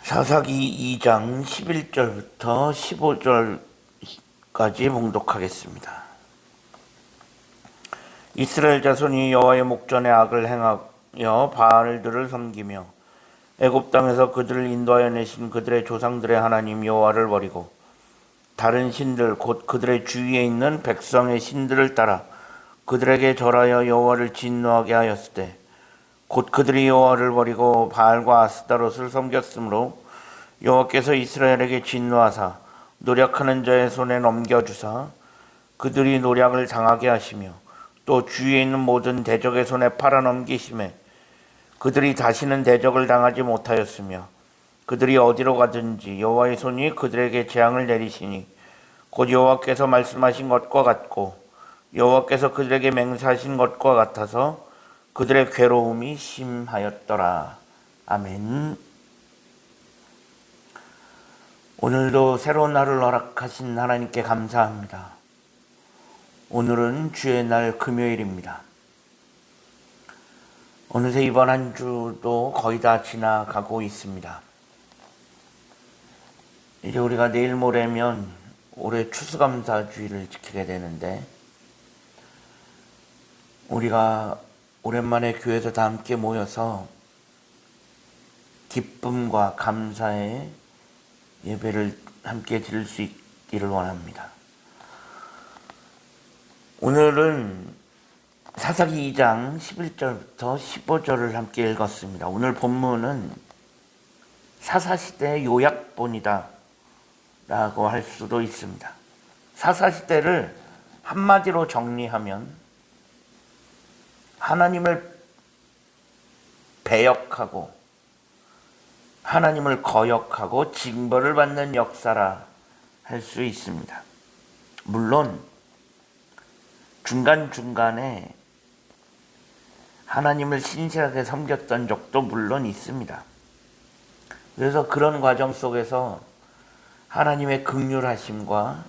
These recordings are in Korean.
사사기 2장 11절부터 15절까지 봉독하겠습니다. 이스라엘 자손이 여호와의 목전에 악을 행하여 바알들을 섬기며 애굽 땅에서 그들을 인도하여 내신 그들의 조상들의 하나님 여호와를 버리고 다른 신들 곧 그들의 주위에 있는 백성의 신들을 따라 그들에게 절하여 여호와를 진노하게 하였을 때 곧 그들이 여호와를 버리고 바알과 아스타롯을 섬겼으므로 여호와께서 이스라엘에게 진노하사 노략하는 자의 손에 넘겨주사 그들이 노략을 당하게 하시며 또 주위에 있는 모든 대적의 손에 팔아넘기심에 그들이 다시는 대적을 당하지 못하였으며 그들이 어디로 가든지 여호와의 손이 그들에게 재앙을 내리시니 곧 여호와께서 말씀하신 것과 같고 여호와께서 그들에게 맹세하신 것과 같아서 그들의 괴로움이 심하였더라. 아멘. 오늘도 새로운 날을 허락하신 하나님께 감사합니다. 오늘은 주의 날 금요일입니다. 어느새 이번 한 주도 거의 다 지나가고 있습니다. 이제 우리가 내일 모레면 올해 추수감사주의를 지키게 되는데 우리가 오랜만에 교회에서 다 함께 모여서 기쁨과 감사의 예배를 함께 드릴 수 있기를 원합니다. 오늘은 사사기 2장 11절부터 15절을 함께 읽었습니다. 오늘 본문은 사사시대의 요약본이다 라고 할 수도 있습니다. 사사시대를 한마디로 정리하면 하나님을 배역하고 하나님을 거역하고 징벌을 받는 역사라 할 수 있습니다. 물론 중간중간에 하나님을 신실하게 섬겼던 적도 물론 있습니다. 그래서 그런 과정 속에서 하나님의 긍휼하심과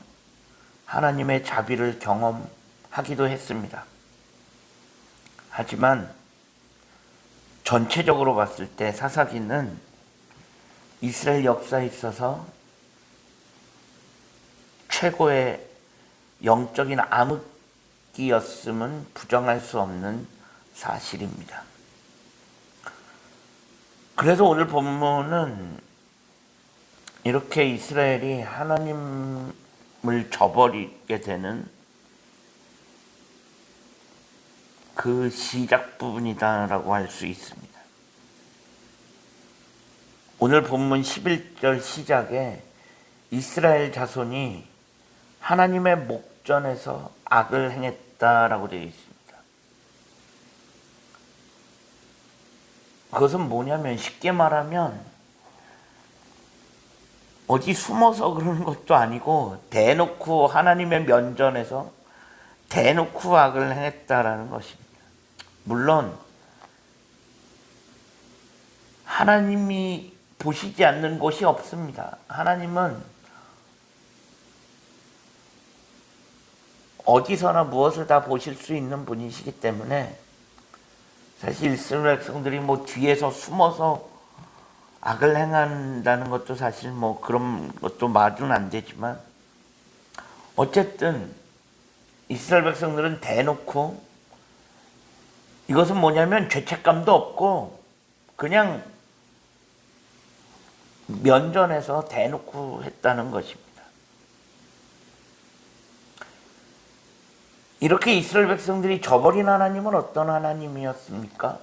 하나님의 자비를 경험하기도 했습니다. 하지만 전체적으로 봤을 때 사사기는 이스라엘 역사에 있어서 최고의 영적인 암흑기였음은 부정할 수 없는 사실입니다. 그래서 오늘 본문은 이렇게 이스라엘이 하나님을 저버리게 되는 그 시작 부분이다라고 할 수 있습니다. 오늘 본문 11절 시작에 이스라엘 자손이 하나님의 목전에서 악을 행했다라고 되어 있습니다. 그것은 뭐냐면 쉽게 말하면 어디 숨어서 그러는 것도 아니고 대놓고 하나님의 면전에서 대놓고 악을 행했다라는 것입니다. 물론 하나님이 보시지 않는 곳이 없습니다. 하나님은 어디서나 무엇을 다 보실 수 있는 분이시기 때문에 사실 이스라엘 백성들이 뒤에서 숨어서 악을 행한다는 것도 사실 그런 것도 말은 안 되지만 어쨌든 이스라엘 백성들은 대놓고 이것은 뭐냐면 죄책감도 없고 그냥 면전에서 대놓고 했다는 것입니다. 이렇게 이스라엘 백성들이 저버린 하나님은 어떤 하나님이었습니까?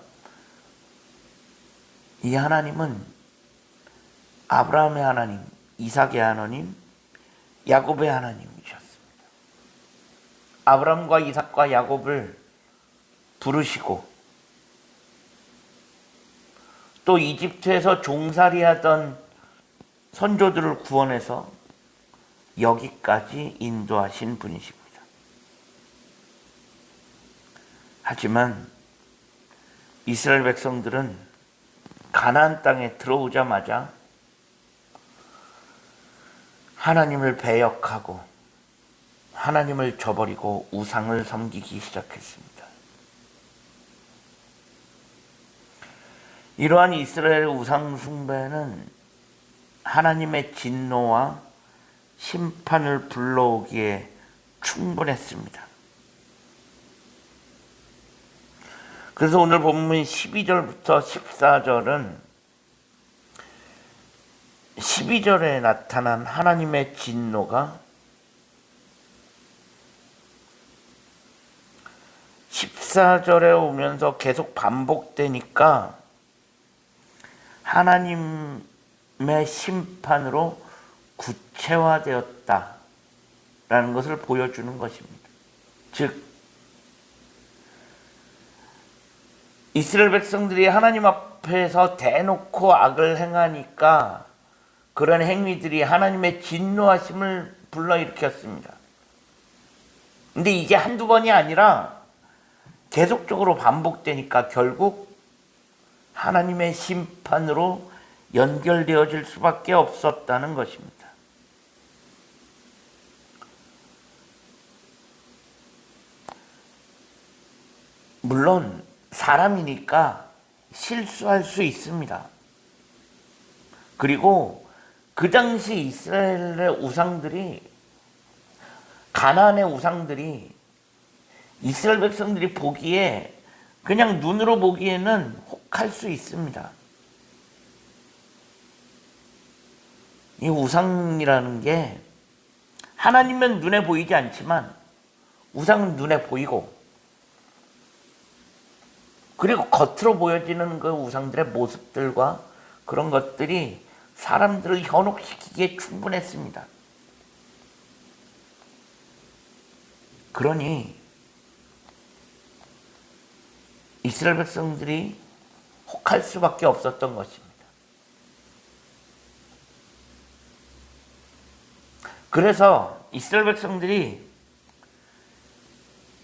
이 하나님은 아브라함의 하나님, 이삭의 하나님, 야곱의 하나님이셨습니다. 아브라함과 이삭과 야곱을 부르시고 또 이집트에서 종살이하던 선조들을 구원해서 여기까지 인도하신 분이십니다. 하지만 이스라엘 백성들은 가나안 땅에 들어오자마자 하나님을 배역하고 하나님을 저버리고 우상을 섬기기 시작했습니다. 이러한 이스라엘의 우상 숭배는 하나님의 진노와 심판을 불러오기에 충분했습니다. 그래서 오늘 본문 12절부터 14절은 12절에 나타난 하나님의 진노가 14절에 오면서 계속 반복되니까 하나님의 심판으로 구체화되었다라는 것을 보여주는 것입니다. 즉 이스라엘 백성들이 하나님 앞에서 대놓고 악을 행하니까 그런 행위들이 하나님의 진노하심을 불러일으켰습니다. 근데 이게 한두 번이 아니라 계속적으로 반복되니까 결국 하나님의 심판으로 연결되어질 수밖에 없었다는 것입니다. 물론 사람이니까 실수할 수 있습니다. 그리고 그 당시 이스라엘의 우상들이, 가나안의 우상들이 이스라엘 백성들이 보기에, 그냥 눈으로 보기에는 혹할 수 있습니다. 이 우상이라는 게 하나님은 눈에 보이지 않지만 우상은 눈에 보이고, 그리고 겉으로 보여지는 그 우상들의 모습들과 그런 것들이 사람들을 현혹시키기에 충분했습니다. 그러니 이스라엘 백성들이 혹할 수밖에 없었던 것입니다. 그래서 이스라엘 백성들이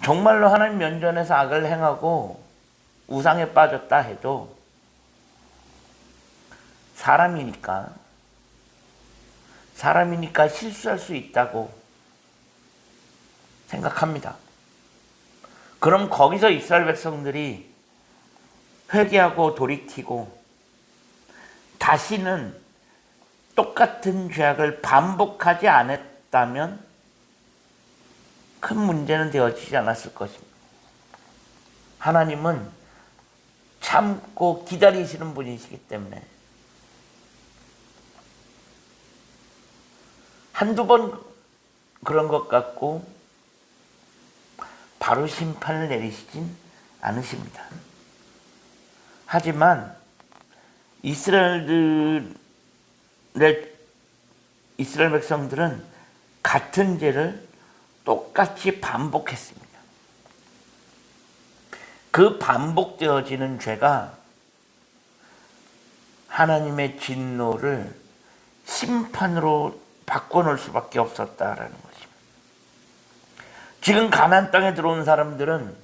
정말로 하나님 면전에서 악을 행하고 우상에 빠졌다 해도 사람이니까 실수할 수 있다고 생각합니다. 그럼 거기서 이스라엘 백성들이 회개하고 돌이키고 다시는 똑같은 죄악을 반복하지 않았다면 큰 문제는 되어지지 않았을 것입니다. 하나님은 참고 기다리시는 분이시기 때문에 한두 번 그런 것 같고 바로 심판을 내리시진 않으십니다. 하지만 이스라엘 백성들은 같은 죄를 똑같이 반복했습니다. 그 반복되어지는 죄가 하나님의 진노를 심판으로 바꿔놓을 수밖에 없었다라는 것입니다. 지금 가나안 땅에 들어온 사람들은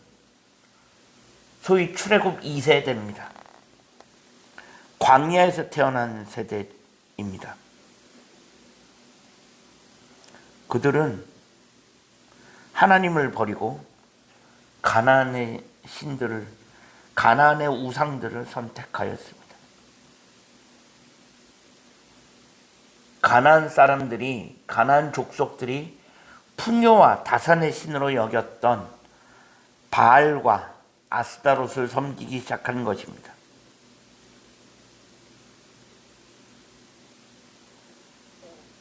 소위 출애굽 2세대입니다. 광야에서 태어난 세대입니다. 그들은 하나님을 버리고 가나안의 신들을, 가나안의 우상들을 선택하였습니다. 가나안 사람들이, 가나안 족속들이 풍요와 다산의 신으로 여겼던 바알과 아스타롯을 섬기기 시작한 것입니다.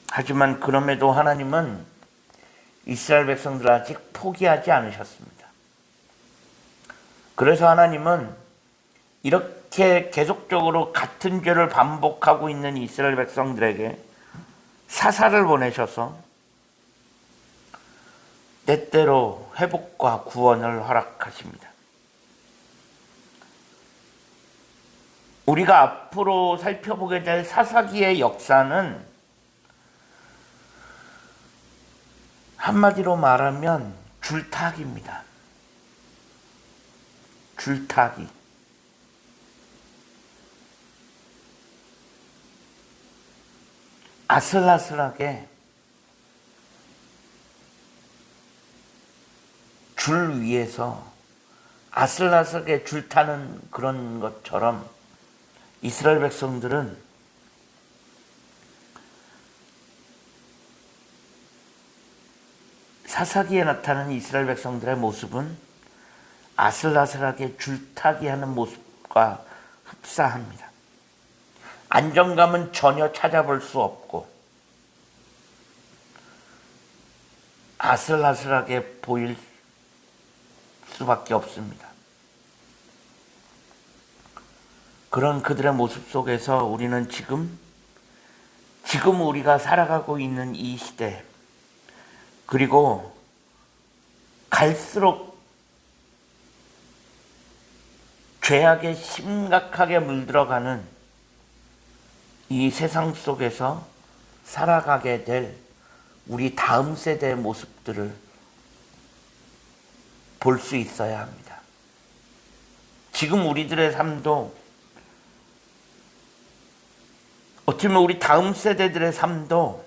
하지만 그럼에도 하나님은 이스라엘 백성들을 아직 포기하지 않으셨습니다. 그래서 하나님은 이렇게 계속적으로 같은 죄를 반복하고 있는 이스라엘 백성들에게 사사를 보내셔서 때때로 회복과 구원을 허락하십니다. 우리가 앞으로 살펴보게 될 사사기의 역사는 한마디로 말하면 줄타기입니다. 줄타기. 아슬아슬하게 줄 위에서 아슬아슬하게 줄 타는 그런 것처럼 이스라엘 백성들은 사사기에 나타나는 이스라엘 백성들의 모습은 아슬아슬하게 줄타기하는 모습과 흡사합니다. 안정감은 전혀 찾아볼 수 없고 아슬아슬하게 보일 수밖에 없습니다. 그런 그들의 모습 속에서 우리는 지금 우리가 살아가고 있는 이 시대, 그리고 갈수록 죄악에 심각하게 물들어가는 이 세상 속에서 살아가게 될 우리 다음 세대의 모습들을 볼 수 있어야 합니다. 지금 우리들의 삶도, 어떻게 보면 우리 다음 세대들의 삶도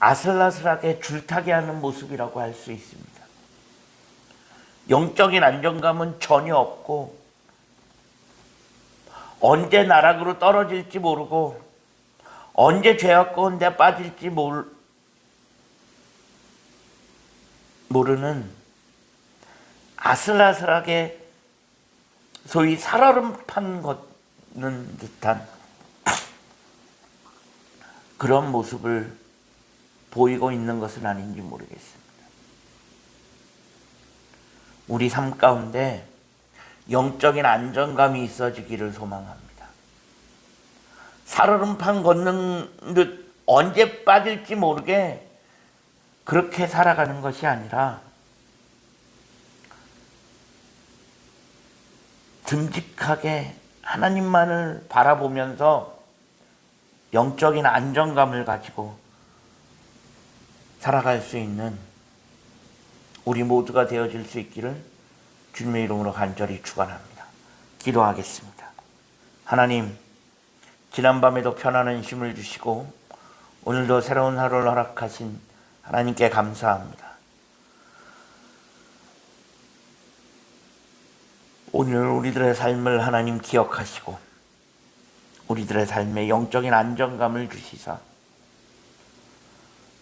아슬아슬하게 줄타기 하는 모습이라고 할 수 있습니다. 영적인 안정감은 전혀 없고 언제 나락으로 떨어질지 모르고 언제 죄악 가운데 빠질지 모르는 아슬아슬하게 소위 살얼음판 걷는 듯한 그런 모습을 보이고 있는 것은 아닌지 모르겠습니다. 우리 삶 가운데 영적인 안정감이 있어지기를 소망합니다. 살얼음판 걷는 듯 언제 빠질지 모르게 그렇게 살아가는 것이 아니라 듬직하게 하나님만을 바라보면서 영적인 안정감을 가지고 살아갈 수 있는 우리 모두가 되어질 수 있기를 주님의 이름으로 간절히 축원합니다. 기도하겠습니다. 하나님, 지난밤에도 편안한 쉼을 주시고 오늘도 새로운 하루를 허락하신 하나님께 감사합니다. 오늘 우리들의 삶을 하나님 기억하시고 우리들의 삶에 영적인 안정감을 주시사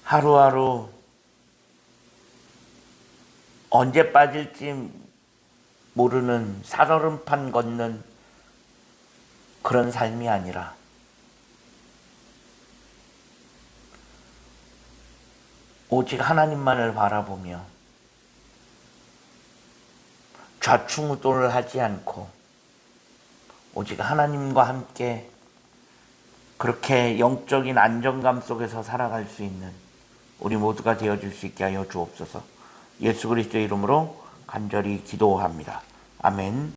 하루하루 언제 빠질지 모르는 살얼음판 걷는 그런 삶이 아니라 오직 하나님만을 바라보며 좌충우돌을 하지 않고 오직 하나님과 함께 그렇게 영적인 안정감 속에서 살아갈 수 있는 우리 모두가 되어줄 수 있게 하여 주옵소서. 예수 그리스도의 이름으로 간절히 기도합니다. 아멘.